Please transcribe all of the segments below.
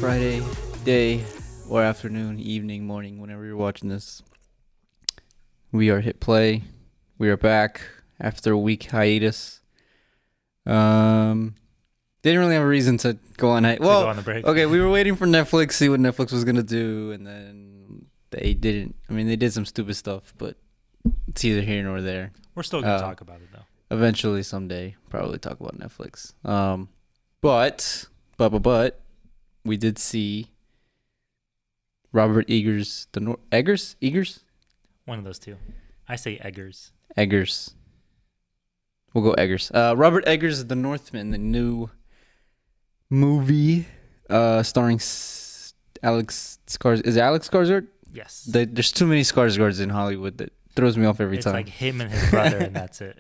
Friday day or afternoon, evening, morning, whenever you're watching this. We are hit play. We are back after a week hiatus. Didn't really have a reason to go on go on the break. Okay, we were waiting for Netflix, see what Netflix was gonna do, and then they didn't. I mean, they did some stupid stuff, but it's either here nor there. We're still gonna talk about it though. Eventually, someday, probably talk about Netflix. But we did see Robert Eggers, Eggers? One of those two. I say Eggers. Eggers. We'll go Eggers. Robert Eggers, The Northman, the new movie starring Alex Skarsgård. Is it Alex Skarsgård? Yes. There's too many Skarsgårds in Hollywood that throws me off every time. It's like him and his brother, and that's it.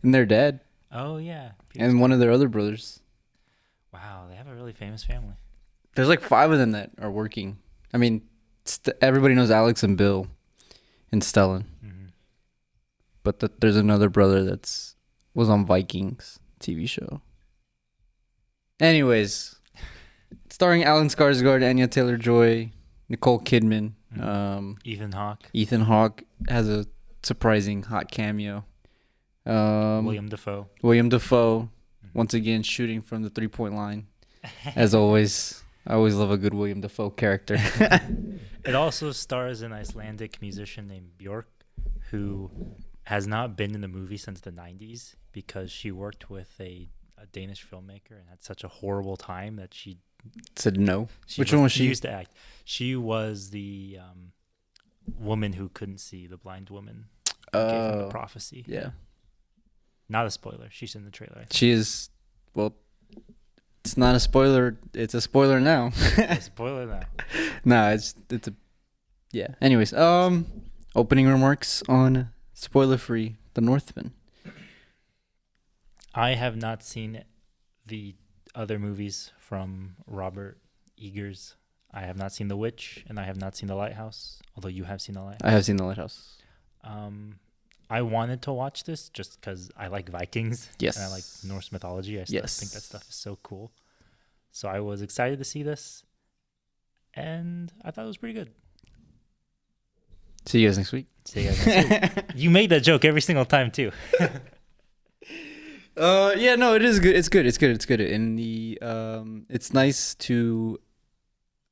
And their dad. Oh, yeah. And one of their other brothers. Wow, they have a really famous family. There's like 5 of them that are working. I mean, everybody knows Alex and Bill and Stellan. Mm-hmm. But there's another brother was on Vikings TV show. Anyways, starring Alan Skarsgård, Anya Taylor-Joy, Nicole Kidman. Ethan Hawke has a surprising hot cameo. William Dafoe. Once again, shooting from the 3-point line. As always, I always love a good William Dafoe character. It also stars an Icelandic musician named Björk, who has not been in the movie since the 90s because she worked with a Danish filmmaker and had such a horrible time that she said no. Which one was she? She used to act. She was the woman who couldn't see, the blind woman. Gave him the prophecy. Yeah. Not a spoiler. She's in the trailer. She is. Well, it's not a spoiler. It's a spoiler now. A spoiler now. Nah, it's a. Yeah. Anyways, opening remarks on spoiler-free The Northman. I have not seen the other movies from Robert Eggers. I have not seen The Witch, and I have not seen The Lighthouse, although you have seen The Lighthouse. I have seen The Lighthouse. I wanted to watch this just because I like Vikings. Yes. And I like Norse mythology. I think that stuff is so cool. So I was excited to see this, and I thought it was pretty good. See you guys next week. You made that joke every single time, too. Yeah, no, it is good. It's good. And it's nice to.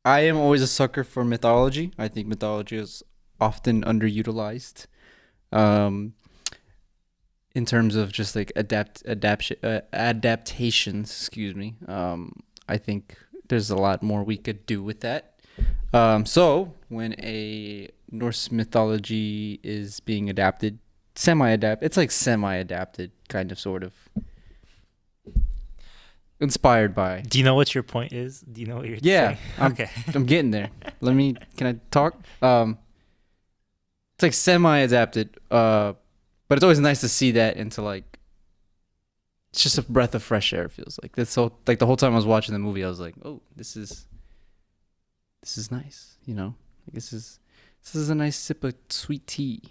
I am always a sucker for mythology. I think mythology is often underutilized, in terms of just like adaptations. Excuse me. I think there's a lot more we could do with that. So when a Norse mythology is being adapted, it's like semi-adapted, kind of, sort of. Inspired by. Do you know what your point is? Do you know what you're saying? Okay. I'm getting there. Can I talk? It's like semi-adapted, but it's always nice to see that into like, it's just a breath of fresh air, it feels like. That's so, like, the whole time I was watching the movie, I was like, oh, this is nice, you know? Like, this is a nice sip of sweet tea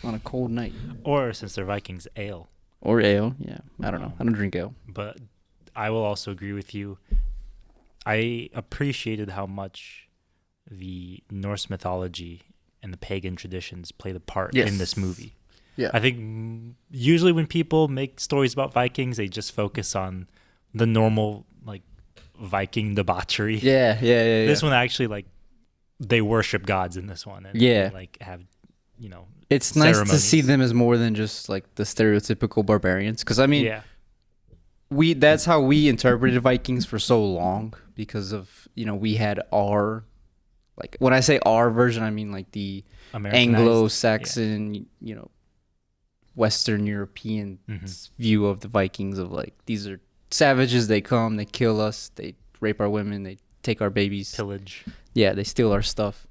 on a cold night. Or, since they're Vikings, ale. Or ale, yeah. I don't know. I don't drink ale. But I will also agree with you. I appreciated how much the Norse mythology and the pagan traditions played a part in this movie. Yeah. I think usually when people make stories about Vikings, they just focus on the normal, like, Viking debauchery. Yeah. This one actually, like, they worship gods in this one. And they, like, have, it's nice to see them as more than just like the stereotypical barbarians. Because I mean, that's how we interpreted Vikings for so long, because of, we had our, like, when I say our version, I mean like the Anglo-Saxon, Western European view of the Vikings, of like, these are savages, they come, they kill us, they rape our women, they take our babies. Pillage. Yeah, they steal our stuff.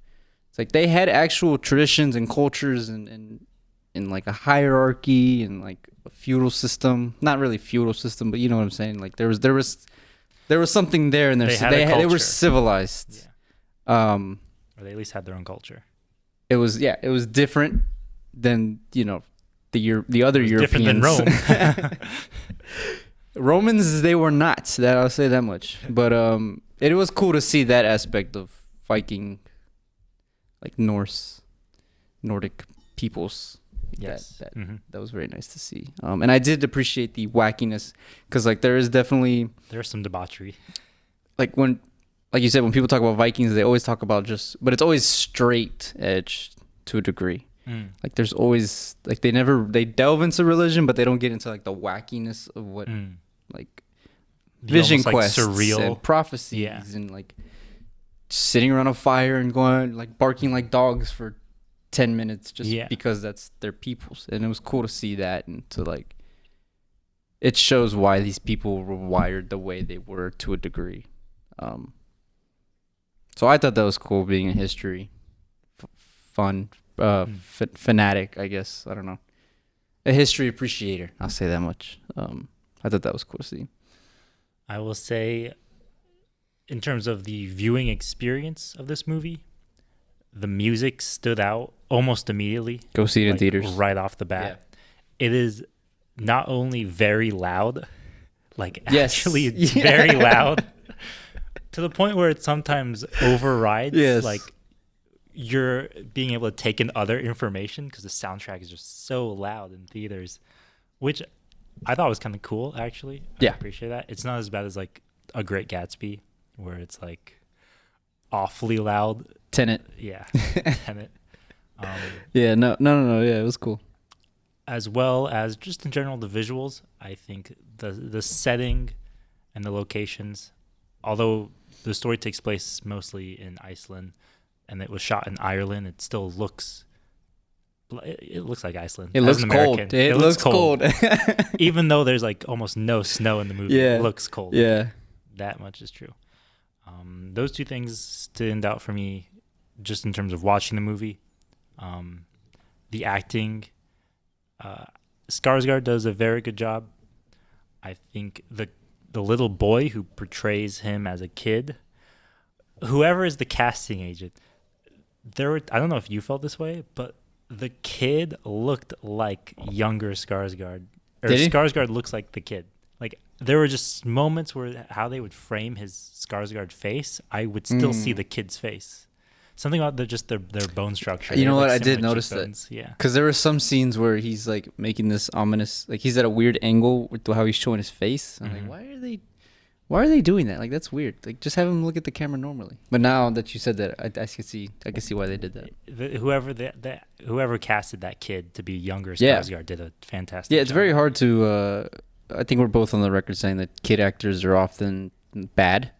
It's like they had actual traditions and cultures and like a hierarchy and like a feudal system. Not really feudal system, but you know what I'm saying? Like there was something there, and they were civilized. Yeah. Or they at least had their own culture. It was different than, the other Europeans. Different than Rome. Romans, they were not. That I'll say that much. But It was cool to see that aspect of Viking, like Nordic peoples. Yes, that was very nice to see. And I did appreciate the wackiness because like there's some debauchery. Like you said, when people talk about Vikings, they always talk about but it's always straight edge to a degree. Like there's always like they delve into religion, but they don't get into like the wackiness of what like vision quests, like surreal and prophecies, and like sitting around a fire and going like barking like dogs for 10 minutes just because that's their peoples. And it was cool to see that, and to like it shows why these people were wired the way they were to a degree. So I thought that was cool, being in history, fun, fanatic, I guess. I don't know, a history appreciator, I'll say that much. I thought that was cool to see. I will say, in terms of the viewing experience of this movie, the music stood out almost immediately. Go see it in theaters. Right off the bat. Yeah. It is not only very loud, actually it's very loud, to the point where it sometimes overrides like you're being able to take in other information, because the soundtrack is just so loud in theaters, which I thought was kind of cool, actually. I appreciate that. It's not as bad as like A Great Gatsby, where it's like awfully loud. Tenet. Yeah. Tenet. No. Yeah, it was cool. As well as just in general, the visuals. I think the setting and the locations, although the story takes place mostly in Iceland and it was shot in Ireland, it still looks like Iceland. It looks cold. It looks cold. Even though there's like almost no snow in the movie, it looks cold. Yeah. That much is true. Those two things stand out for me just in terms of watching the movie. The acting, Skarsgård does a very good job. I think the little boy who portrays him as a kid, whoever is the casting agent, I don't know if you felt this way, but the kid looked like younger Skarsgård. Or Skarsgård looks like the kid. Like, there were just moments where how they would frame his Skarsgård face, I would still see the kid's face. Something about their bone structure. You know what? I did notice that. Yeah. Because there were some scenes where he's like making this ominous, like he's at a weird angle with how he's showing his face. I'm like, why are they doing that? Like, that's weird. Like, just have him look at the camera normally. But now that you said that, I can see why they did that. Whoever casted that kid to be younger Skarsgård did a fantastic job. Yeah, it's very hard to. I think we're both on the record saying that kid actors are often bad.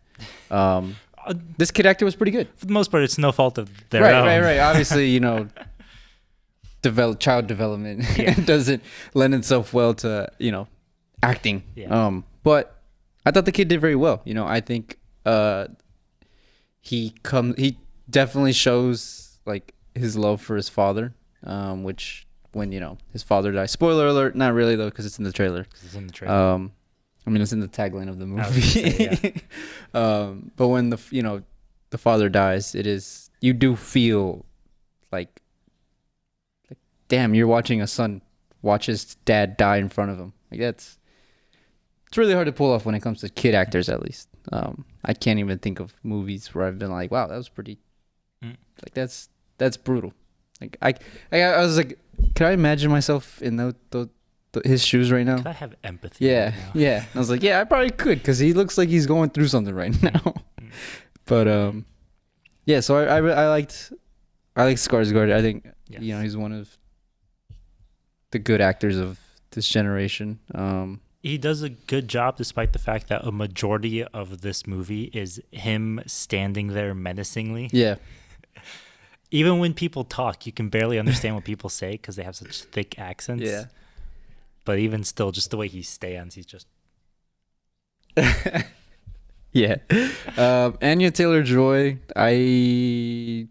This kid actor was pretty good. For the most part, it's no fault of their own. Right. Obviously, child development doesn't lend itself well to, acting. Yeah. But I thought the kid did very well. I think he definitely shows like his love for his father, which when his father died. Spoiler alert, not really though, because it's in the trailer. It's in the tagline of the movie. But when the father dies, you do feel like damn, you're watching a son watch his dad die in front of him. Like it's really hard to pull off when it comes to kid actors, at least. I can't even think of movies where I've been like, wow, that was pretty. Like that's brutal. Like I was like, can I imagine myself in his shoes right now? Could I have empathy? Yeah, right yeah. I was like, yeah, I probably could, because he looks like he's going through something right now. But yeah. So I liked Skarsgård. I think he's one of the good actors of this generation. He does a good job, despite the fact that a majority of this movie is him standing there menacingly. Yeah. Even when people talk, you can barely understand what people say because they have such thick accents. Yeah. But even still, just the way he stands, he's just... Yeah. Anya Taylor-Joy, I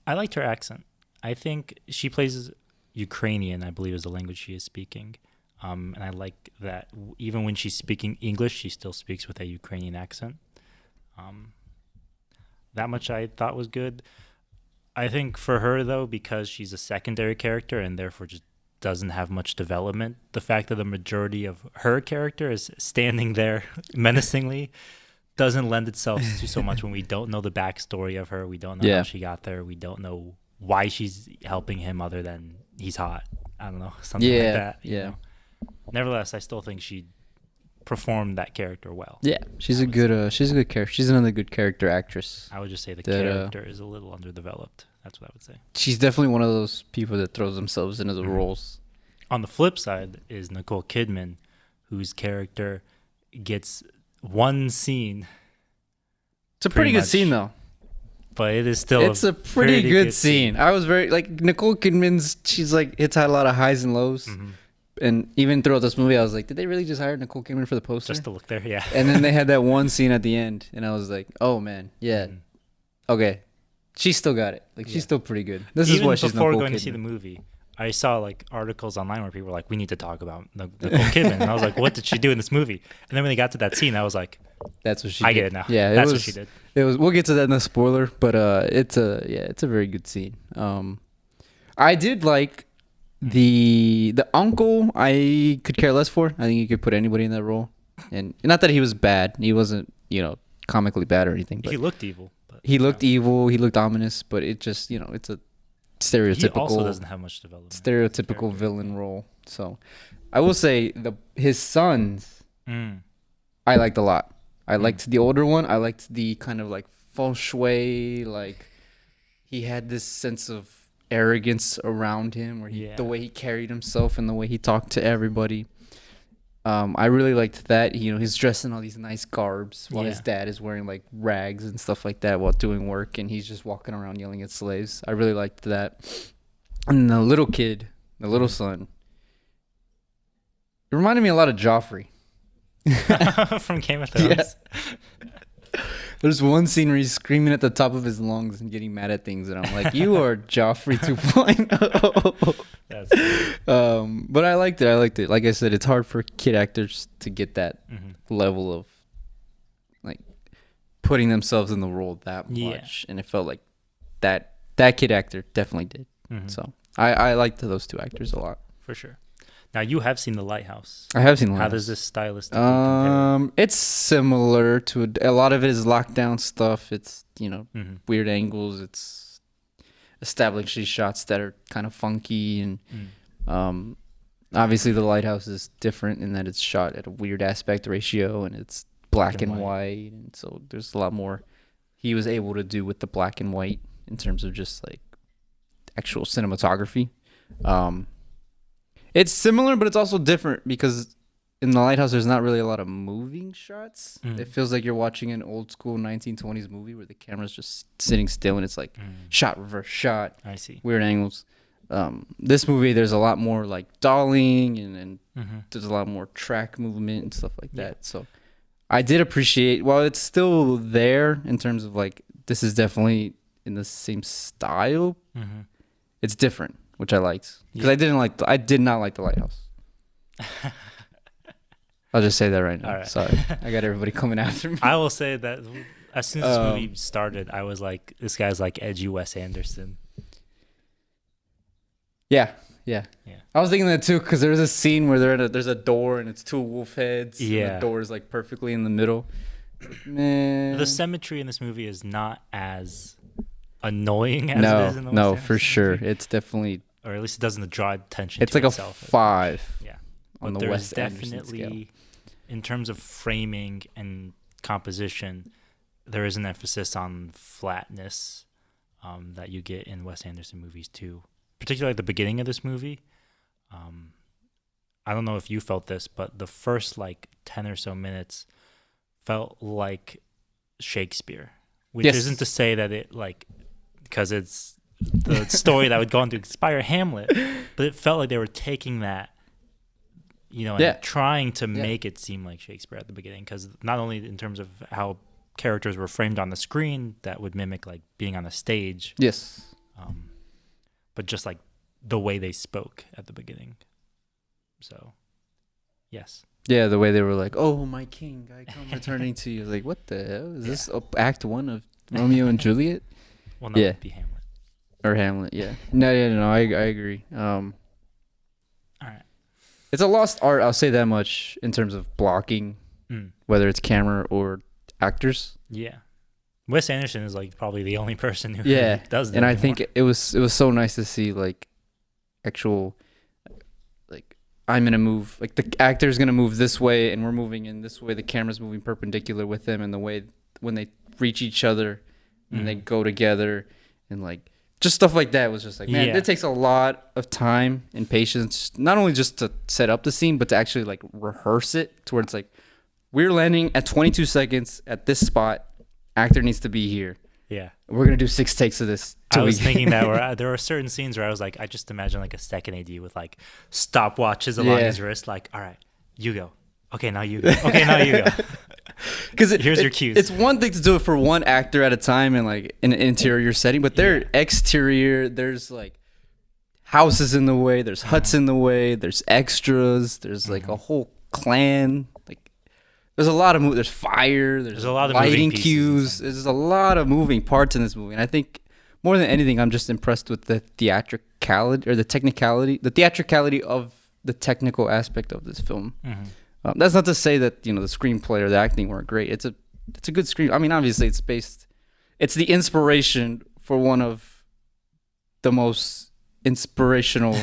liked her accent. I think she plays Ukrainian, I believe is the language she is speaking. And I like that even when she's speaking English, she still speaks with a Ukrainian accent. That much I thought was good. I think for her, though, because she's a secondary character and therefore just doesn't have much development, the fact that the majority of her character is standing there menacingly doesn't lend itself to so much when we don't know the backstory of her. We don't know how she got there. We don't know why she's helping him other than he's hot. I don't know, something like that. You know? Nevertheless, I still think she performed that character well. Yeah, she's a good character. She's another good character actress. I would just say the character is a little underdeveloped. That's what I would say. She's definitely one of those people that throws themselves into the roles. On the flip side is Nicole Kidman, whose character gets one scene. It's a pretty good scene, though. But it is still a pretty good scene. I was very, like, Nicole Kidman's, she's like, it's had a lot of highs and lows. Mm-hmm. And even throughout this movie, I was like, did they really just hire Nicole Kidman for the poster? Just to look there, yeah. And then they had that one scene at the end, and I was like, oh, man, yeah. Mm-hmm. Okay. She still got it. Like, she's still pretty good. This is why she's Nicole Kidman. Before going to see the movie, I saw, like, articles online where people were like, we need to talk about Nicole Kidman. And I was like, what did she do in this movie? And then when they got to that scene, I was like, that's what she did. I get it now. Yeah, that's what she did. It was. We'll get to that in the spoiler, but it's a very good scene. I did like the uncle. I could care less for. I think you could put anybody in that role, and not that he was bad. He wasn't, comically bad or anything. But he looked evil. He looked evil. He looked ominous. But it just, it's a stereotypical. He also doesn't have much development. Stereotypical villain role. So, I will say his sons. I liked a lot. I liked the older one. I liked the kind of like feng shui, like he had this sense of arrogance around him, where the way he carried himself and the way he talked to everybody. I really liked that. He's dressed in all these nice garbs while his dad is wearing like rags and stuff like that while doing work, and he's just walking around yelling at slaves. I really liked that. And the little kid, the little son, it reminded me a lot of Joffrey. From Game of Thrones. Yeah. There's one scene where he's screaming at the top of his lungs and getting mad at things, and I'm like, you are Joffrey 2.0. That's cool. But I liked it. Like I said, it's hard for kid actors to get that level of like putting themselves in the role that much, and it felt like that kid actor definitely did. So I liked those two actors a lot. For sure. Now, you have seen The Lighthouse. I have seen The Lighthouse. How does this stylistically compare? It's similar to a lot of it is lockdown stuff. It's, weird angles. It's establishing shots that are kind of funky. And obviously, The Lighthouse is different in that it's shot at a weird aspect ratio and it's black and white. And so there's a lot more he was able to do with the black and white in terms of just like actual cinematography. It's similar, but it's also different because in The Lighthouse, there's not really a lot of moving shots. It feels like you're watching an old school 1920s movie where the camera's just sitting still and it's like shot, reverse shot. I see. Weird angles. This movie, there's a lot more like dollying and there's a lot more track movement and stuff like that. So I did appreciate, while it's still there in terms of like, this is definitely in the same style, it's different. Which I liked because I did not like The Lighthouse. I'll just say that right now. Right. Sorry, I got everybody coming after me. I will say that as soon as this movie started, I was like, "This guy's like edgy Wes Anderson." Yeah. I was thinking that too because there's a scene where there's a door and it's two wolf heads. Yeah, and the door is like perfectly in the middle. Man, the symmetry in this movie is not as annoying as it is in the Wes Anderson for sure. It's definitely, or at least it doesn't draw attention. It's to like itself. A 5. Yeah, on but the Wes there's Anderson definitely, scale. In terms of framing and composition, there is an emphasis on flatness that you get in Wes Anderson movies too. Particularly at the beginning of this movie. I don't know if you felt this, but the first like 10 or so minutes felt like Shakespeare, which isn't to say that it like. Because it's the story that would go on to inspire Hamlet, but it felt like they were taking that, and trying to make it seem like Shakespeare at the beginning. Because not only in terms of how characters were framed on the screen that would mimic like being on a stage, but just like the way they spoke at the beginning. So, yes. Yeah, the way they were like, "Oh, my king, I come returning to you." Like, what the hell is this? Act 1 of Romeo and Juliet? Well, no, it'd be Hamlet. Or Hamlet, yeah. No, I agree. All right. It's a lost art, I'll say that much, in terms of blocking, whether it's camera or actors. Yeah. Wes Anderson is like probably the only person who does that. And I anymore. think it was so nice to see like actual, like, I'm gonna move, like the actor's gonna move this way and we're moving in this way. The camera's moving perpendicular with them, and the way when they reach each other and they go together, and like just stuff like that was just like, man, it takes a lot of time and patience, not only just to set up the scene, but to actually like rehearse it to where it's like, we're landing at 22 seconds at this spot. Actor needs to be here. Yeah. We're going to do 6 takes of this. I was thinking that where there were certain scenes where I was like, I just imagine like a second AD with like stopwatches along his wrist. Like, all right, you go. Okay, now you go. Okay, now you go. Because here's your cues. It's one thing to do it for one actor at a time in like an interior setting, but they're exterior. There's like houses in the way. There's huts in the way. There's extras. There's like a whole clan. Like there's a lot of there's fire. There's a lot of lighting cues. There's a lot of moving parts in this movie, and I think more than anything, I'm just impressed with the theatricality or the theatricality of the technical aspect of this film. That's not to say that the screenplay or the acting weren't great. It's a good screen. I mean, obviously, it's the inspiration for one of the most inspirational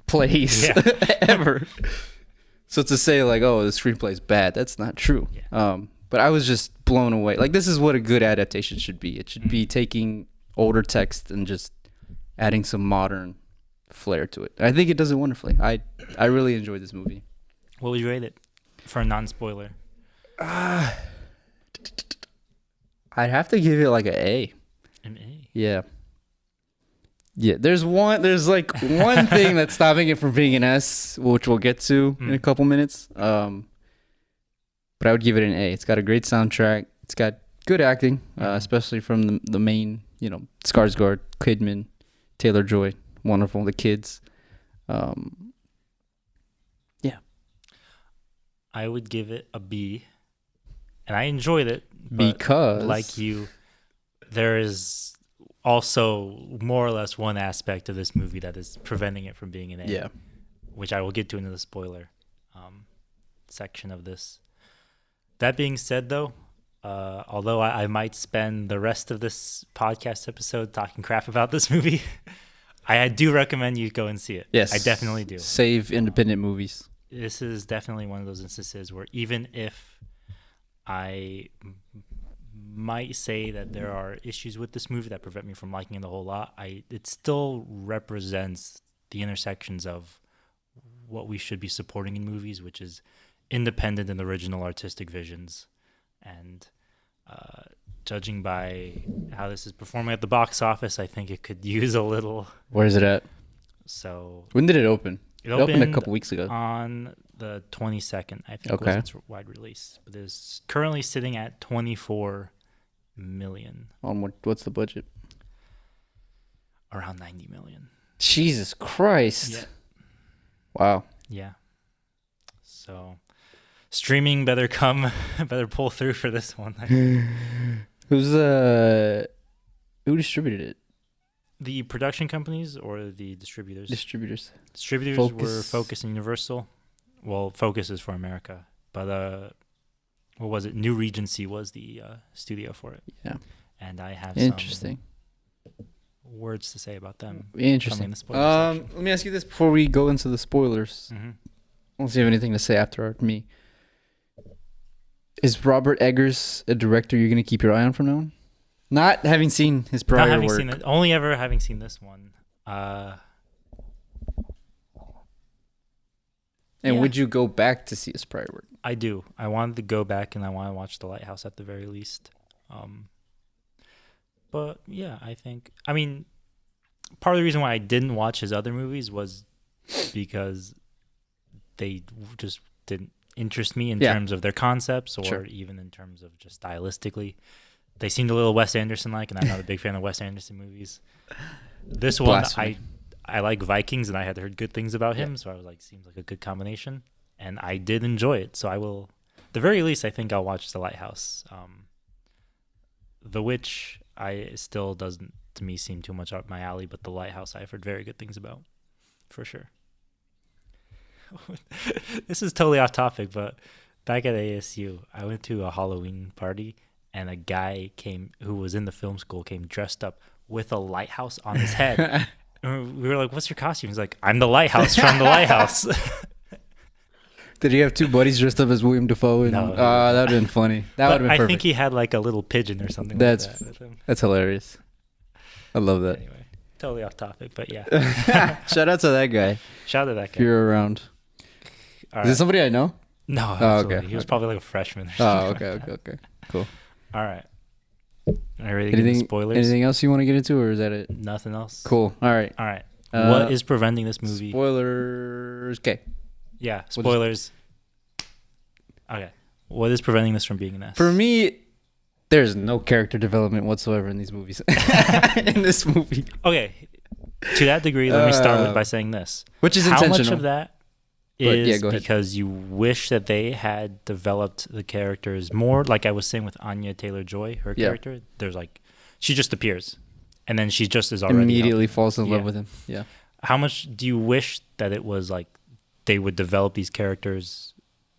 plays ever. So to say like, oh, the screenplay is bad, that's not true. But I was just blown away. Like, this is what a good adaptation should be. It should be taking older text and just adding some modern flair to it. And I think it does it wonderfully. I really enjoyed this movie. What would you rate it for a non-spoiler? I'd have to give it like an A. An A? Yeah. Yeah, there's like one thing that's stopping it from being an S, which we'll get to in a couple minutes. But I would give it an A. It's got a great soundtrack. It's got good acting, especially from the main, Skarsgård, Kidman, Taylor-Joy, wonderful. The kids. I would give it a B, and I enjoyed it because, like you, there is also more or less one aspect of this movie that is preventing it from being an A, which I will get to in the spoiler section of this. That being said, though, although I might spend the rest of this podcast episode talking crap about this movie, I do recommend you go and see it. Yes, I definitely do. Save independent movies. This is definitely one of those instances where even if I might say that there are issues with this movie that prevent me from liking it a whole lot, it still represents the intersections of what we should be supporting in movies, which is independent and original artistic visions. And judging by how this is performing at the box office, I think it could use a little... Where is it at? So when did it open? It opened a couple weeks ago. On the 22nd, I think, was its wide release. But it's currently sitting at 24 million. On what's the budget? Around 90 million. Jesus Christ. Yeah. Wow. Yeah. So streaming better pull through for this one. Who distributed it? The production companies or the distributors? Distributors were Focus and Universal. Well, Focus is for America, but what was it? New Regency was the studio for it. Yeah. And I have some words to say about them. Interesting. Let me ask you this before we go into the spoilers. Unless you have anything to say after me. Is Robert Eggers a director you're going to keep your eye on from now on? Not having seen his prior work. Seen it, only ever having seen this one. Would you go back to see his prior work? I do. I wanted to go back and I want to watch The Lighthouse at the very least. But yeah, I mean, part of the reason why I didn't watch his other movies was because they just didn't interest me in terms of their concepts or even in terms of just stylistically. They seemed a little Wes Anderson-like, and I'm not a big fan of Wes Anderson movies. This one, I like Vikings, and I had heard good things about him, so I was like, seems like a good combination. And I did enjoy it, so I will, at the very least, I think I'll watch The Lighthouse. The Witch, still doesn't, to me, seem too much up my alley, but The Lighthouse I've heard very good things about, for sure. This is totally off topic, but back at ASU, I went to a Halloween party, and a guy who was in the film school came dressed up with a lighthouse on his head. And we were like, "What's your costume?" He's like, "I'm the lighthouse from the lighthouse." Did he have two buddies dressed up as William Dafoe? No. That would have been funny. That would have been perfect. I think he had like a little pigeon or something like that with him. That's hilarious. I love that. Anyway, totally off topic, but yeah. Shout out to that guy. Shout out to that guy. If you're around. Is it somebody I know? No. Oh, okay. He was probably like a freshman or something. Oh, okay. Cool. All right. Are you ready to get into spoilers? Anything else you want to get into, or is that it? Nothing else. Cool. All right. What is preventing this movie? Spoilers. Okay. Yeah, spoilers. Okay. What is preventing this from being an S? For me, there's no character development whatsoever in these movies. In this movie. Okay. To that degree, let me start by saying this. Which is intentional. How much of that is because you wish that they had developed the characters more, like I was saying with Anya Taylor-Joy, her character. There's like, she just appears, and then she just is already immediately falls in love with him. Yeah. How much do you wish that it was like they would develop these characters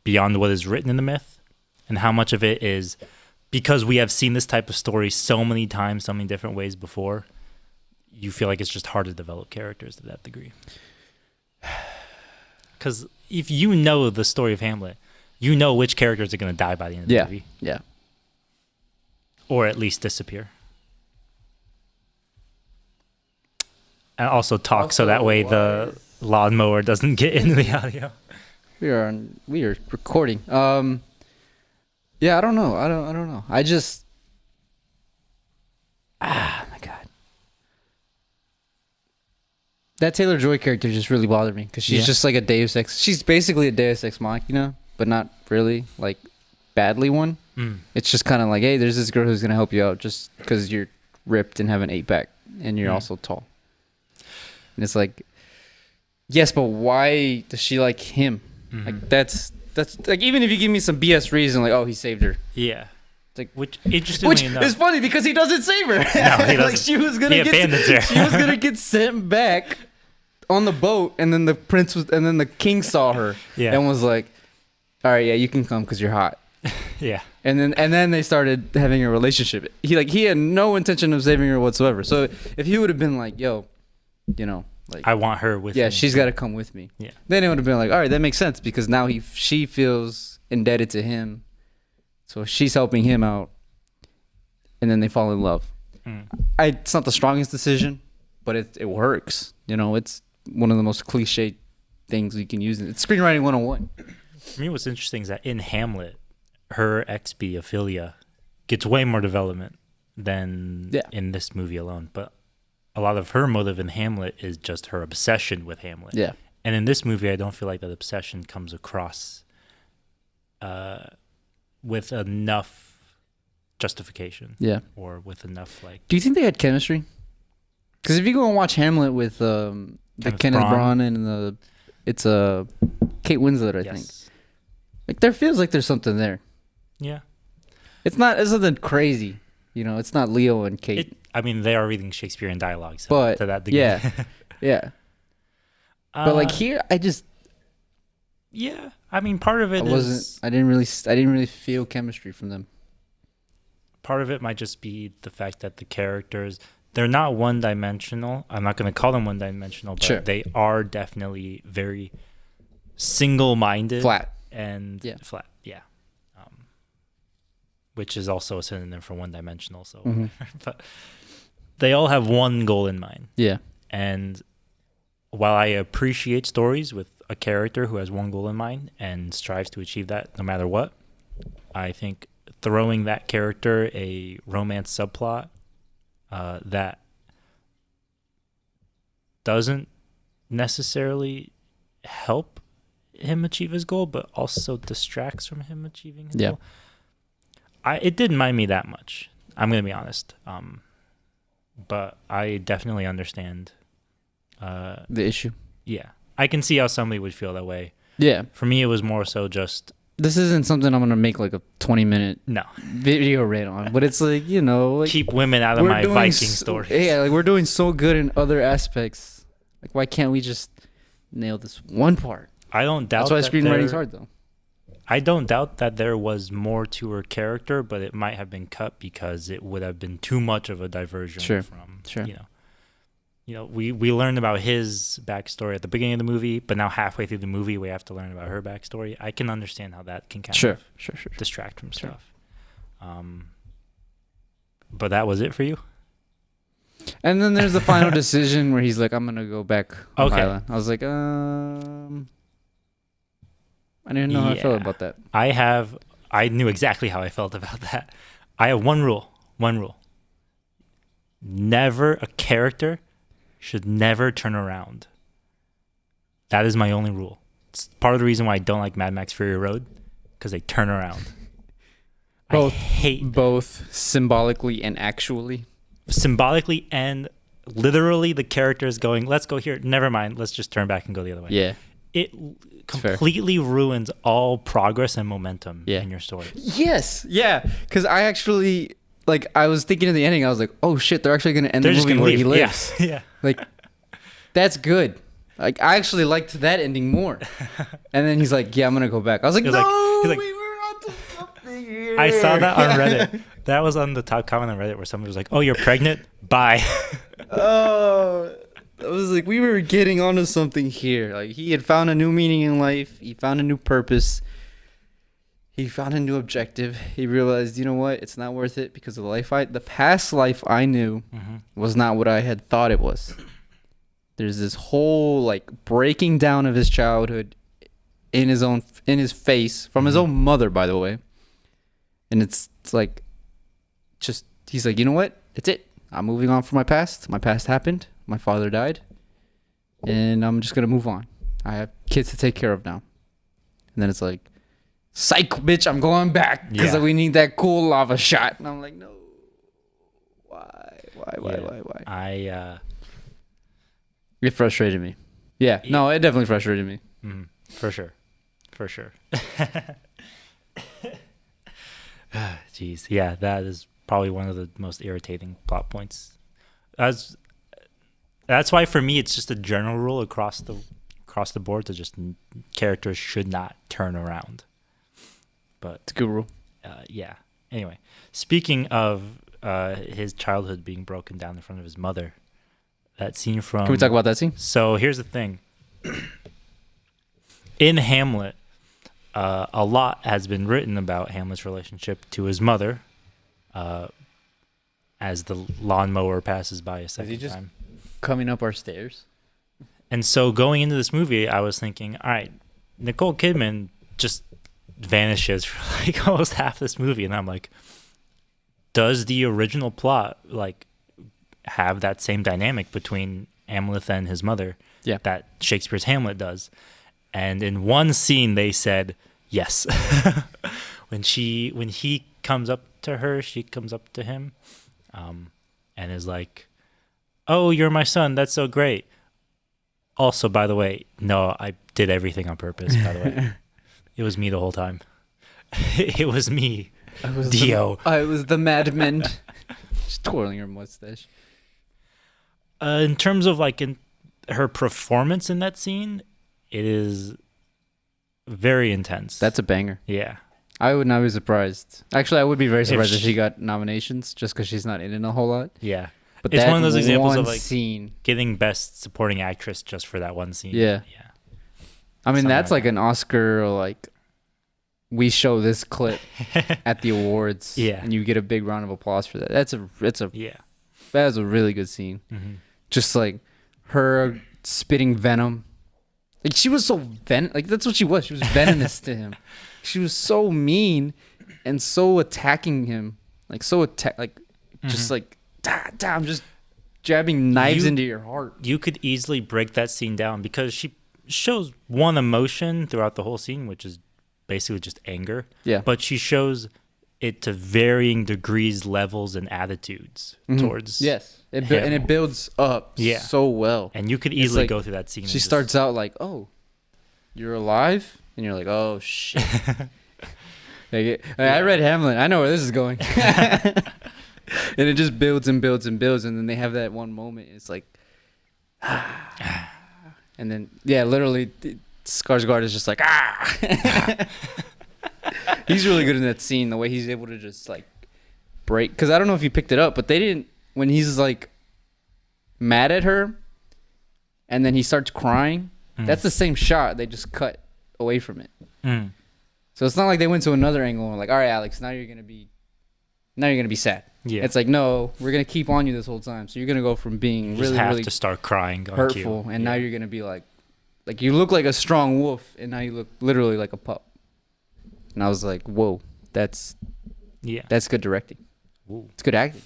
beyond what is written in the myth, and how much of it is because we have seen this type of story so many times, so many different ways before, you feel like it's just hard to develop characters to that degree? Because if you know the story of Hamlet, you know which characters are going to die by the end of the movie. Yeah. Or at least disappear. And also talk so that way the lawnmower doesn't get into the audio. We are recording. Yeah, I don't know. I don't know. I just my God. That Taylor-Joy character just really bothered me because she's just like a Deus Ex. She's basically a Deus Ex Machina, but not really like badly one. It's just kind of like, hey, there's this girl who's gonna help you out just because you're ripped and have an 8-pack and you're also tall. And it's like, yes, but why does she like him? Like that's like, even if you give me some BS reason, like, oh, he saved her. Yeah. It's like, which is funny because he doesn't save her. No, he doesn't. Like she was gonna get sent back on the boat, and then the king saw her and was like, all right, yeah, you can come because you're hot. Yeah. And then they started having a relationship. He had no intention of saving her whatsoever. So if he would have been like, yo, you know, like, I want her with me. Yeah, she's got to come with me. Yeah. Then it would have been like, all right, that makes sense because now she feels indebted to him. So she's helping him out. And then they fall in love. It's not the strongest decision, but it works. You know, it's one of the most cliche things you can use. It's screenwriting 101. For me, what's interesting is that in Hamlet, her ex-B, Ophelia, gets way more development than in this movie alone. But a lot of her motive in Hamlet is just her obsession with Hamlet. Yeah. And in this movie, I don't feel like that obsession comes across with enough justification. Yeah. Or with enough, like... Do you think they had chemistry? Because if you go and watch Hamlet with the Kenneth Branagh and it's Kate Winslet, I think. Like, there feels like there's something there. Yeah. It's nothing crazy. You know, it's not Leo and Kate. They are reading Shakespearean dialogue, so but to that degree. Yeah. But like here, I just... Yeah. Part of it I didn't really feel chemistry from them. Part of it might just be the fact that the characters, they're not one-dimensional. I'm not going to call them one-dimensional, but they are definitely very single-minded. Flat. And flat, yeah. Which is also a synonym for one-dimensional. So, but they all have one goal in mind. Yeah. And while I appreciate stories with a character who has one goal in mind and strives to achieve that no matter what, I think throwing that character a romance subplot that doesn't necessarily help him achieve his goal, but also distracts from him achieving his goal. It didn't mind me that much. I'm going to be honest. But I definitely understand the issue. Yeah. I can see how somebody would feel that way. Yeah. For me, it was more so just... This isn't something I'm going to make like a 20-minute video rate on, but it's like, you know... Like, keep women out of my Viking stories. Yeah, like we're doing so good in other aspects. Like, why can't we just nail this one part? I don't doubt that's why screenwriting's hard, though. I don't doubt that there was more to her character, but it might have been cut because it would have been too much of a diversion from, we learned about his backstory at the beginning of the movie, but now halfway through the movie, we have to learn about her backstory. I can understand how that can kind of distract from stuff. But that was it for you? And then there's the final decision where he's like, I'm going to go back on Island. I was like, I didn't know how I felt about that. I knew exactly how I felt about that. I have one rule. Never, a character should never turn around. That is my only rule. It's part of the reason why I don't like Mad Max Fury Road, because they turn around. Both symbolically and actually. Symbolically and literally, the character is going, let's go here. Never mind. Let's just turn back and go the other way. Yeah. It completely ruins all progress and momentum in your story. Yes. Yeah. Because I actually, I was thinking of the ending. I was like, oh shit, they're actually going to end the movie where he lives. Yeah. That's good. I actually liked that ending more. And then he's like, yeah, I'm going to go back. I was like, we were onto something here. I saw that on Reddit. That was on the top comment on Reddit where somebody was like, oh, you're pregnant? Bye. Oh, I was like, we were getting onto something here. He had found a new meaning in life. He found a new purpose. He found a new objective. He realized, you know what? It's not worth it because the past life I knew was not what I had thought it was. There's this whole breaking down of his childhood in his face from his own mother, by the way. And it's he's like, you know what? It's it. I'm moving on from my past. My past happened. My father died. And I'm just going to move on. I have kids to take care of now. And then it's like, psych, bitch, I'm going back because we need that cool lava shot. And I'm like, no. Why? It frustrated me. Yeah. No, it definitely frustrated me. For sure. Jeez. Yeah, that is probably one of the most irritating plot points. That's why for me it's just a general rule across the board to just characters should not turn around. But it's a good rule. Yeah. Anyway, speaking of his childhood being broken down in front of his mother, that scene from... Can we talk about that scene? So here's the thing. In Hamlet, a lot has been written about Hamlet's relationship to his mother as the lawnmower passes by a second time. Coming up our stairs? And so going into this movie, I was thinking, all right, Nicole Kidman just vanishes for almost half this movie. And I'm like, does the original plot have that same dynamic between Hamlet and his mother that Shakespeare's Hamlet does? And in one scene, they said yes. when he comes up to her, she comes up to him, and is like, "Oh, you're my son. That's so great." Also, by the way, no, I did everything on purpose. By the way, it was me the whole time. It was me, Dio. I was the madman, just twirling her mustache. In terms of in her performance in that scene, it is very intense. That's a banger. Yeah. I would not be surprised. Actually, I would be very surprised if she got nominations just because she's not in it a whole lot. Yeah. But it's one of those examples of scene getting best supporting actress just for that one scene. Yeah. I mean, that's an Oscar, we show this clip at the awards. Yeah. And you get a big round of applause for that. That is a really good scene. Mm-hmm. Just her spitting venom. She was so that's what she was. She was venomous to him. She was so mean and so attacking him. I'm just jabbing knives into your heart. You could easily break that scene down because she shows one emotion throughout the whole scene, which is basically just anger. Yeah. But she shows it to varying degrees, levels, and attitudes towards. Yes. And it builds up so well. And you could easily go through that scene. She starts out oh, you're alive? And you're like, oh, shit. I read Hamlet. I know where this is going. And it just builds and builds and builds. And then they have that one moment. It's and then, literally, Skarsgård is just He's really good in that scene. The way he's able to just like break. Because I don't know if you picked it up, but they didn't. When he's like mad at her, and then he starts crying. That's the same shot. They just cut away from it. So it's not like they went to another angle and like, all right, Alex, now you're gonna be sad. Yeah. It's like, no, we're gonna keep on you this whole time. So you're gonna go from being really, really to start crying, hurtful, and now you're gonna be like you look like a strong wolf, and now you look literally like a pup. And I was like, whoa, that's good directing. Ooh. It's good acting.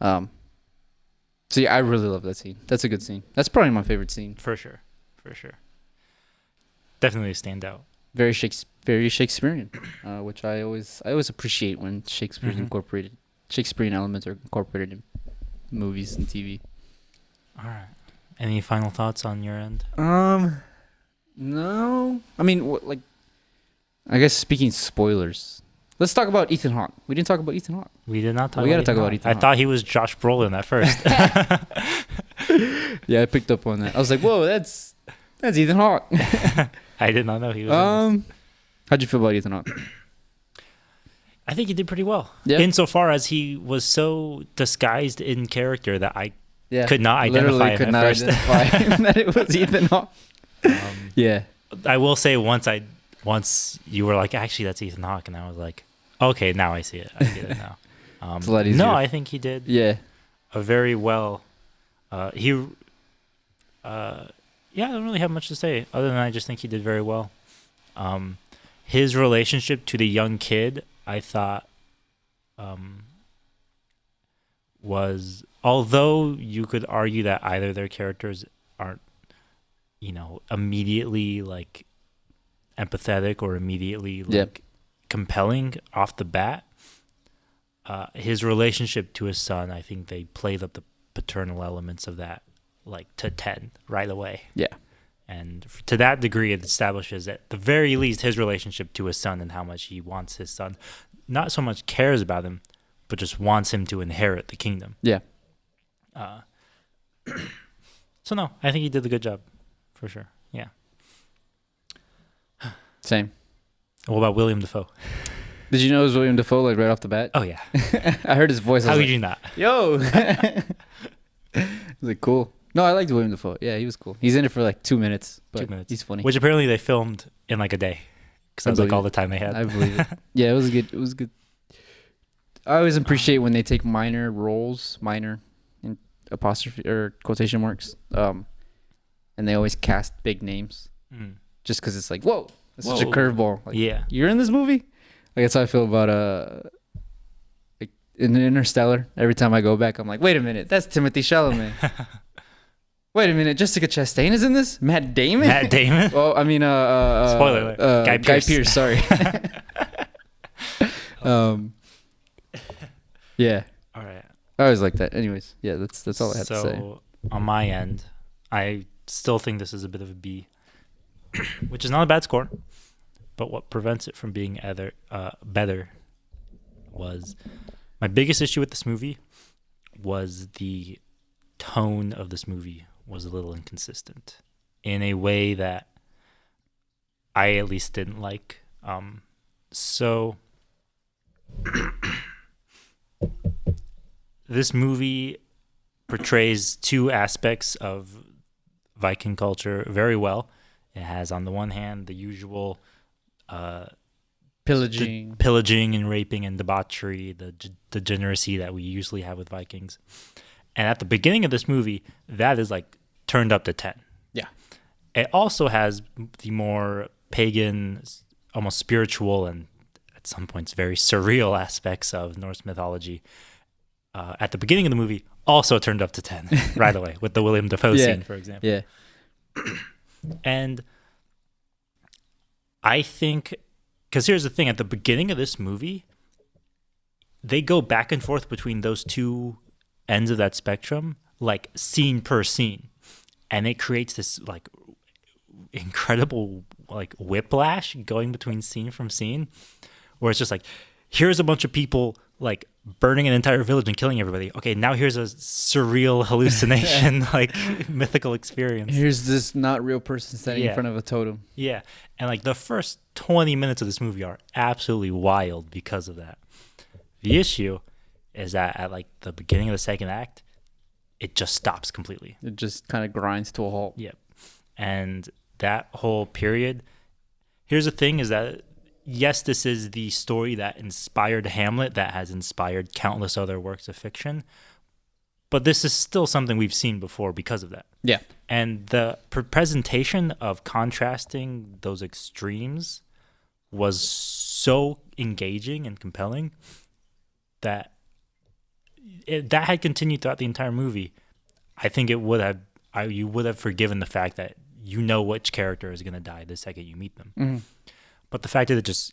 So yeah, I really love that scene. That's a good scene. That's probably my favorite scene. For sure. Definitely a standout. Very Shakespearean, which I always appreciate when Shakespearean elements are incorporated in movies and TV. All right. Any final thoughts on your end? No. I mean, I guess speaking spoilers. Let's talk about Ethan Hawke. We didn't talk about Ethan Hawke. We did not talk. We got to talk about Ethan Hawke. I thought he was Josh Brolin at first. Yeah, I picked up on that. I was like, whoa, that's Ethan Hawke. I did not know he was. How'd you feel about Ethan Hawke? I think he did pretty well. Yeah. Insofar as he was so disguised in character that I could not identify him at first. That it was Ethan Hawke. Yeah. I will say once you were like, actually, that's Ethan Hawke, and I was like, okay, now I see it. I get it now. It's a lot easier. No, I think he did. Yeah. A very well. I don't really have much to say other than I just think he did very well. His relationship to the young kid, I thought, was, although you could argue that either their characters aren't, immediately like empathetic or immediately like compelling off the bat, his relationship to his son, I think they played up the paternal elements of that like to 10 right away. Yeah. And to that degree, it establishes at the very least his relationship to his son and how much he wants his son, not so much cares about him, but just wants him to inherit the kingdom. Yeah. So no, I think he did a good job, for sure. Yeah. Same. What about William Dafoe? Did you know it was William Dafoe like right off the bat? Oh yeah. I heard his voice. How could you not? Yo. I was like, cool. No, I liked William Dafoe. Yeah, he was cool. He's in it for like 2 minutes. But 2 minutes. He's funny. Which apparently they filmed in like a day. Because that was like all the time they had. I believe it. Yeah, it was good. It was good. I always appreciate when they take minor roles, minor in apostrophe or quotation marks, and they always cast big names. Just because it's like, whoa, that's such a curveball. Like, yeah. You're in this movie? Like, that's how I feel about like in Interstellar. Every time I go back, I'm like, wait a minute, that's Timothée Chalamet. Wait a minute, Jessica Chastain is in this? Matt Damon? Oh, I mean, spoiler alert. Guy Pearce, sorry. Yeah. All right. I always like that. Anyways, yeah, that's all I had to say. So, on my end, I still think this is a bit of a B, which is not a bad score. But what prevents it from being better was my biggest issue with this movie was the tone of this movie was a little inconsistent in a way that I at least didn't like. So this movie portrays two aspects of Viking culture very well. It has, on the one hand, the usual pillaging and raping and debauchery, the degeneracy that we usually have with Vikings. And at the beginning of this movie, that is like turned up to 10. Yeah. It also has the more pagan, almost spiritual, and at some points very surreal aspects of Norse mythology. At the beginning of the movie, also turned up to 10 right away with the William Dafoe scene, for example. Yeah. And I think, because here's the thing, at the beginning of this movie, they go back and forth between those two ends of that spectrum, like scene per scene. And it creates this like incredible like whiplash going between scene from scene, where it's just like, here's a bunch of people like burning an entire village and killing everybody. Okay, now here's a surreal hallucination, like mythical experience. Here's this not real person standing in front of a totem. Yeah, and like the first 20 minutes of this movie are absolutely wild because of that. The issue is that at like the beginning of the second act, it just stops completely. It just kind of grinds to a halt. Yep. And that whole period, here's the thing, is that yes, this is the story that inspired Hamlet, that has inspired countless other works of fiction, but this is still something we've seen before because of that. Yeah. And the presentation of contrasting those extremes was so engaging and compelling that that had continued throughout the entire movie. I think it would have, you would have forgiven the fact that you know which character is going to die the second you meet them. Mm-hmm. But the fact that it just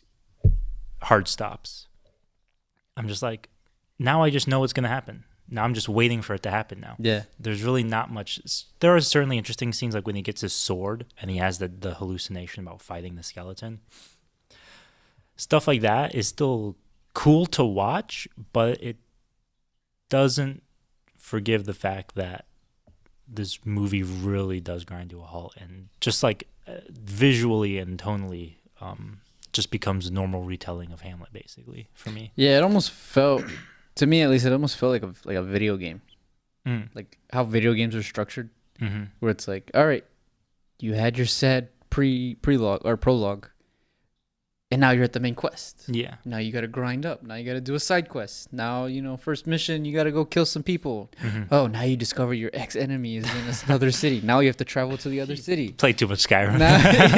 hard stops, I'm just like, now I just know what's going to happen. Now I'm just waiting for it to happen now. Yeah. There's really not much. There are certainly interesting scenes, like when he gets his sword and he has the hallucination about fighting the skeleton. Stuff like that is still cool to watch, but it doesn't forgive the fact that this movie really does grind to a halt, and just like visually and tonally, just becomes a normal retelling of Hamlet, basically, for me. Yeah, it almost felt, to me at least, it almost felt like a video game. Like how video games are structured, where it's like, all right, you had your sad prologue or prologue, and now you're at the main quest. Yeah. Now you got to grind up. Now you got to do a side quest. Now, first mission, you got to go kill some people. Oh, now you discover your ex-enemy is in another city. Now you have to travel to the other city. Play too much Skyrim.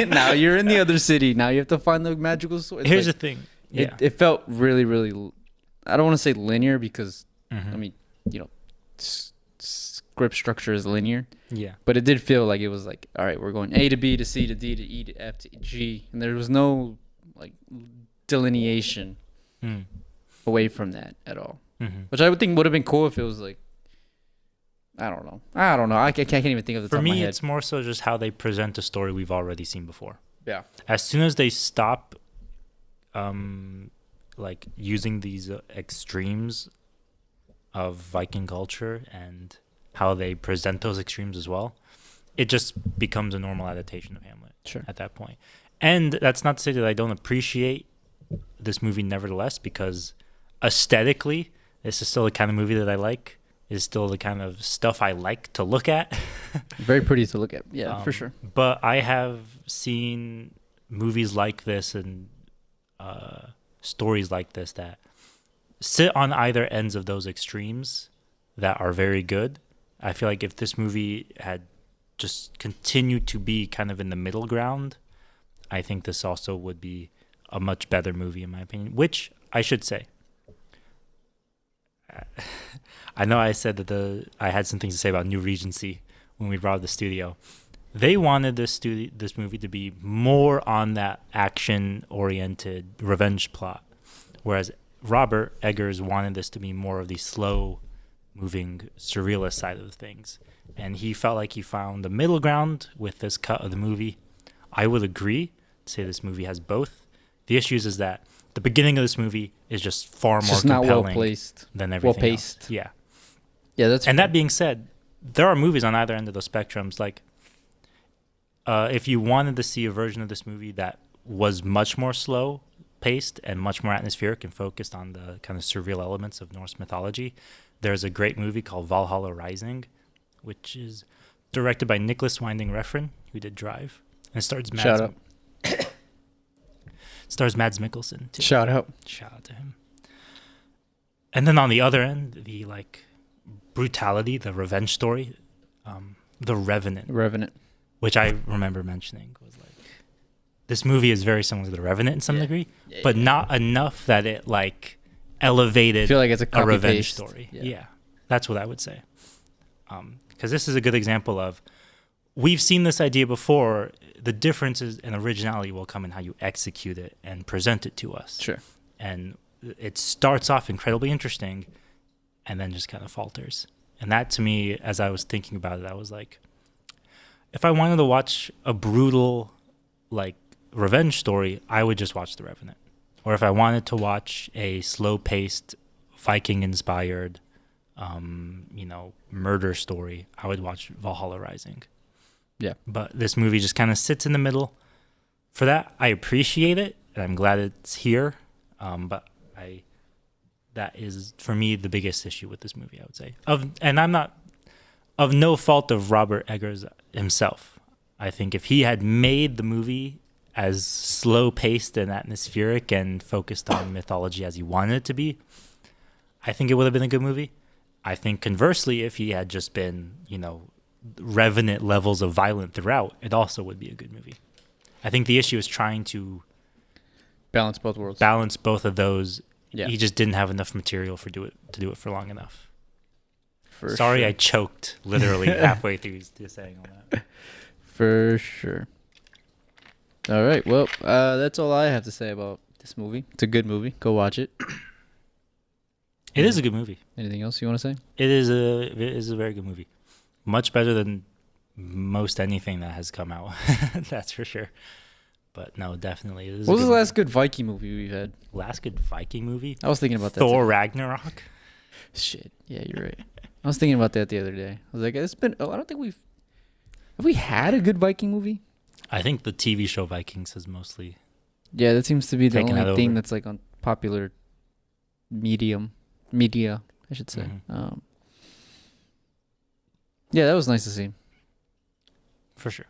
Now you're in the other city. Now you have to find the magical sword. Here's the thing. Yeah. It felt really, really, I don't want to say linear because, I mean, script structure is linear. Yeah. But it did feel like it was like, all right, we're going A to B to C to D to E to F to G. And there was no like delineation away from that at all, which I would think would have been cool if it was like, I don't know. I can't even think of the top of my head. For me, it's more so just how they present a story we've already seen before. Yeah. As soon as they stop, like using these extremes of Viking culture and how they present those extremes as well, it just becomes a normal adaptation of Hamlet. Sure. At that point. And that's not to say that I don't appreciate this movie nevertheless, because aesthetically, this is still the kind of movie that I like. It's still the kind of stuff I like to look at. Very pretty to look at. Yeah, for sure. But I have seen movies like this and stories like this that sit on either ends of those extremes that are very good. I feel like if this movie had just continued to be kind of in the middle ground, I think this also would be a much better movie, in my opinion, which I should say. I know I said that I had some things to say about New Regency when we brought up the studio. They wanted this movie to be more on that action-oriented revenge plot, whereas Robert Eggers wanted this to be more of the slow-moving surrealist side of things. And he felt like he found the middle ground with this cut of the movie. I would agree to say this movie has both. The issues is that the beginning of this movie is just far more compelling, not well placed, than everything else. Yeah. Yeah, that's and fair. That being said, there are movies on either end of those spectrums. Like, if you wanted to see a version of this movie that was much more slow paced and much more atmospheric and focused on the kind of surreal elements of Norse mythology, there's a great movie called Valhalla Rising, which is directed by Nicholas Winding Refn, who did Drive. And it stars Mads Mikkelsen too. Shout out to him. And then on the other end, the like brutality, the revenge story, The Revenant, which I remember mentioning, was like, this movie is very similar to The Revenant in some degree, but not enough that it like elevated. I feel like it's a revenge story. Yeah, that's what I would say. Because this is a good example of, we've seen this idea before. The differences and originality will come in how you execute it and present it to us. Sure. And it starts off incredibly interesting and then just kind of falters. And that, to me, as I was thinking about it, I was like, if I wanted to watch a brutal, like, revenge story, I would just watch The Revenant. Or if I wanted to watch a slow-paced Viking inspired, murder story, I would watch Valhalla Rising. Yeah. But this movie just kind of sits in the middle. For that, I appreciate it, and I'm glad it's here. But that is, for me, the biggest issue with this movie, I would say. And I'm not of no fault of Robert Eggers himself. I think if he had made the movie as slow-paced and atmospheric and focused on mythology as he wanted it to be, I think it would have been a good movie. I think conversely, if he had just been, revenant levels of violent throughout, it also would be a good movie. I think the issue is trying to balance both worlds. Balance both of those. Yeah. He just didn't have enough material to do it for long enough. Sorry, sure. I choked literally halfway through saying all that. For sure. All right. Well, that's all I have to say about this movie. It's a good movie. Go watch it. It is a good movie. Anything else you want to say? It is a very good movie. Much better than most anything that has come out. That's for sure. But no, definitely. It is what was the last good Viking movie we've had? Last good Viking movie? I was thinking about that. Thor Ragnarok? Shit. Yeah, you're right. I was thinking about that the other day. I was like, I don't think have we had a good Viking movie? I think the TV show Vikings has mostly. Yeah, that seems to be the only thing over. that's like on popular media, I should say. Mm-hmm. Yeah, that was nice to see. For sure.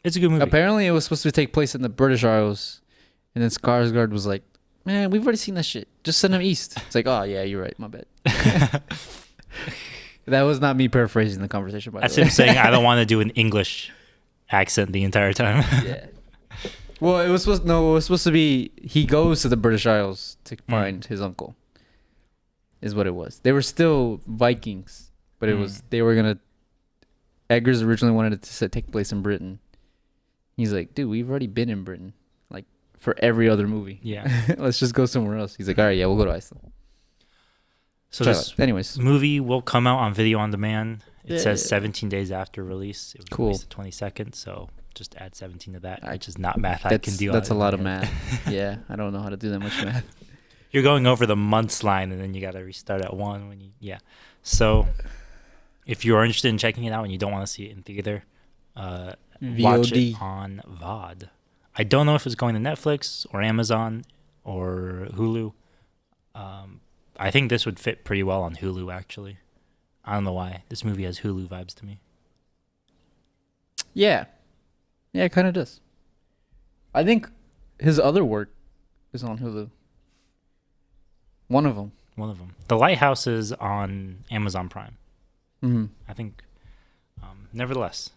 It's a good movie. Apparently, it was supposed to take place in the British Isles, and then Skarsgård was like, "Man, we've already seen that shit. Just send him east." It's like, "Oh yeah, you're right. My bad." That was not me paraphrasing the conversation. By That's the way. him saying, "I don't want to do an English accent the entire time." Yeah. Well, it was supposed to be he goes to the British Isles to find his uncle. Is what it was. They were still Vikings, but they were gonna. Eggers originally wanted it to take place in Britain. He's like, dude, we've already been in Britain, like for every other movie. Yeah. Let's just go somewhere else. He's like, all right, yeah, we'll go to Iceland. So this anyways, movie will come out on video on demand. It says 17 days after release. It was cool. released the 22nd, so just add 17 to that, which is not math I can do. That's a lot of math. Yeah, I don't know how to do that much math. You're going over the months line, and then you got to restart at 1 yeah. So if you're interested in checking it out and you don't want to see it in theater, watch it on VOD. I don't know if it's going to Netflix or Amazon or Hulu. I think this would fit pretty well on Hulu, actually. I don't know why. This movie has Hulu vibes to me. Yeah. Yeah, it kind of does. I think his other work is on Hulu. One of them. The Lighthouse is on Amazon Prime. Mm-hmm. I think. Nevertheless.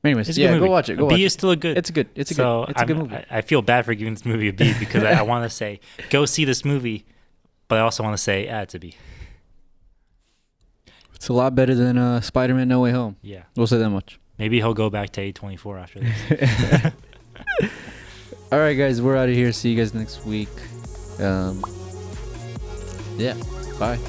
Anyways, yeah, go watch it. A B is still a good. It's a good movie. I feel bad for giving this movie a B because I want to say, go see this movie, but I also want to say, it's a B. It's a lot better than Spider-Man No Way Home. Yeah. We'll say that much. Maybe he'll go back to A24 after this. All right, guys, we're out of here. See you guys next week. Yeah. Bye.